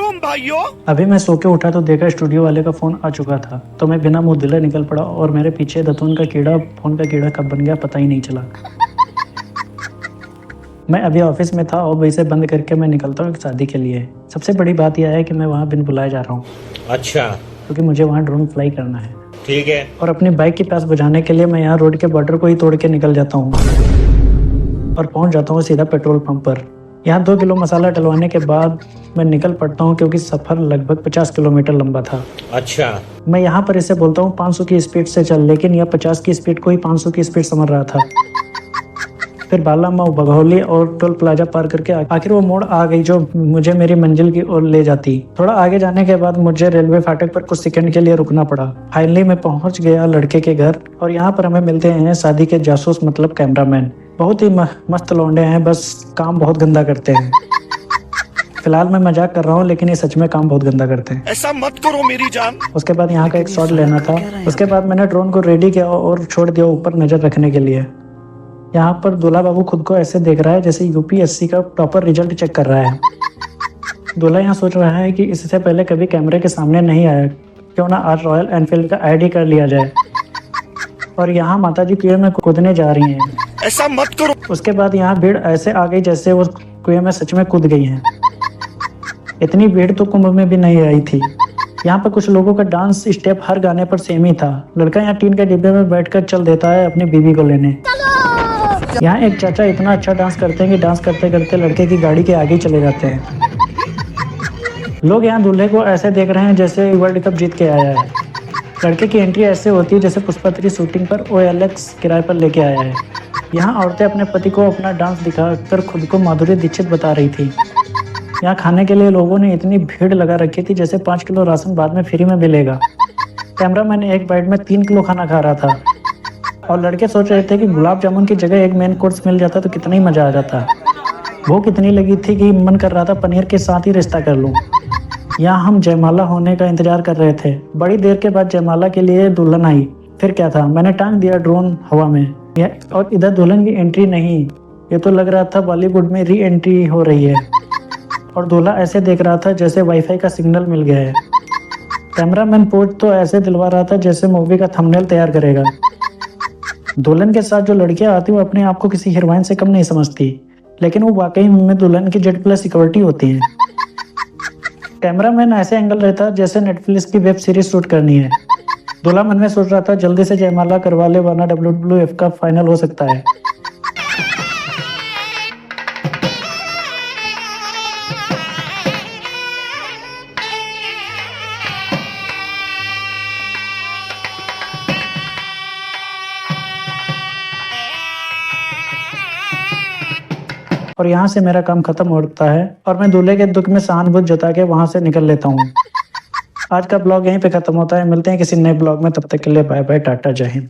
मालूम भाइयों। अभी मैं सो के उठा तो देखा स्टूडियो वाले का फोन आ चुका था, तो मैं बिना मुंह धुले निकल पड़ा और मेरे पीछे दतून का कीड़ा फोन का कीड़ा कब बन गया पता ही नहीं चला। मैं अभी ऑफिस में था और इसे बंद करके मैं निकलता हूँ एक शादी के लिए। सबसे बड़ी बात यह है कि मैं वहाँ बिन बुलाए जा रहा हूँ। अच्छा, क्योंकि मुझे वहाँ ड्रोन फ्लाई करना है। ठीक है। और अपनी बाइक की प्यास बुझाने के लिए मैं यहाँ रोड के बॉर्डर को ही तोड़ के निकल जाता हूँ और पहुँच जाता हूँ सीधा पेट्रोल पंप पर। यहाँ 2 किलो मसाला डलवाने के बाद मैं निकल पड़ता हूँ, क्योंकि सफ़र लगभग 50 किलोमीटर लंबा था। अच्छा, मैं यहाँ पर इसे बोलता हूँ 500 की स्पीड से चल, लेकिन यह 50 की स्पीड को ही 500 की स्पीड समझ रहा था। फिर बालामाऊ, बघौली और टोल प्लाजा पार करके आखिर वो मोड़ आ गई जो मुझे मेरी मंजिल की ओर ले जाती। थोड़ा आगे जाने के बाद मुझे रेलवे फाटक पर कुछ सेकंड के लिए रुकना पड़ा। फाइनली मैं पहुंच गया लड़के के घर और यहाँ पर हमें मिलते हैं शादी के जासूस मतलब कैमरामैन। बहुत ही मस्त लौंडे हैं, बस काम बहुत गंदा करते हैं। फिलहाल मैं मजाक कर रहा हूँ, लेकिन ये सच में काम बहुत गंदा करते हैं। ऐसा मत करो मेरी जान। उसके बाद यहाँ का एक शॉट लेना था। उसके बाद मैंने ड्रोन को रेडी किया और छोड़ दिया ऊपर नजर रखने के लिए। यहाँ पर दूल्हा बाबू खुद को ऐसे देख रहा है जैसे यूपीएससी का प्रॉपर रिजल्ट चेक कर रहा है। दूल्हा यहाँ सोच रहा है कि इससे पहले कभी कैमरे के सामने नहीं आया, क्यों ना आज रॉयल एनफील्ड का आईडी कर लिया जाए। और यहाँ माताजी कुएं में कूदने जा रही हैं। ऐसा मत करो। उसके बाद यहाँ भीड़ ऐसे आ गई जैसे वो कुएं में सच में कूद गई हैं। इतनी भीड़ तो कुंभ में भी नहीं आई थी। यहाँ पर कुछ लोगों का डांस स्टेप हर गाने पर सेम ही था। लड़का यहाँ टीन के डिब्बे में बैठकर चल देता है अपनी बीवी को लेने। यहाँ एक चाचा इतना अच्छा डांस करते हैं कि डांस करते करते लड़के की गाड़ी के आगे चले जाते हैं। लोग यहाँ दूल्हे को ऐसे देख रहे हैं जैसे वर्ल्ड कप जीत के आया है। लड़के की एंट्री ऐसे होती है जैसे पुष्पा 3 शूटिंग पर OLX किराए पर लेके आया है। यहाँ औरतें अपने पति को अपना डांस दिखाकर खुद को माधुरी दीक्षित बता रही थी। यहाँ खाने के लिए लोगों ने इतनी भीड़ लगा रखी थी जैसे 5 किलो राशन बाद में फ्री में मिलेगा। कैमरामैन एक बाइट में 3 किलो खाना खा रहा था और लड़के सोच रहे थे कि गुलाब जामुन की जगह एक मेन कोर्स मिल जाता तो कितना ही मजा आ जाता। भूख इतनी लगी थी कि मन कर रहा था पनीर के साथ ही रिश्ता कर लूं। यहाँ हम जयमाला होने का इंतजार कर रहे थे। बड़ी देर के बाद जयमाला के लिए दुल्हन आई। फिर क्या था, मैंने टांग दिया ड्रोन हवा में और इधर दुल्हन की एंट्री नहीं। ये तो लग रहा था बॉलीवुड में री एंट्री हो रही है। और दूल्हा ऐसे देख रहा था जैसे वाईफाई का सिग्नल मिल गया है। कैमरामैन पोज तो ऐसे दिलवा रहा था जैसे मूवी का थंबनेल तैयार करेगा। दुल्हन के साथ जो लड़कियां आती वो अपने आप को किसी हीरोइन से कम नहीं समझती, लेकिन वो वाकई में दुल्हन की Z+ सिक्योरिटी होती है। कैमरामैन ऐसे एंगल रहता जैसे नेटफ्लिक्स की वेब सीरीज शूट करनी है। दूल्हा मन में सोच रहा था जल्दी से जयमाला करवा ले वरना WWF का फाइनल हो सकता है। और यहाँ से मेरा काम खत्म होता है और मैं दूल्हे के दुख में सहानुभूति जता के वहां से निकल लेता हूँ। आज का ब्लॉग यहीं पे खत्म होता है। मिलते हैं किसी नए ब्लॉग में, तब तक के लिए बाय बाय, टाटा, जय हिंद।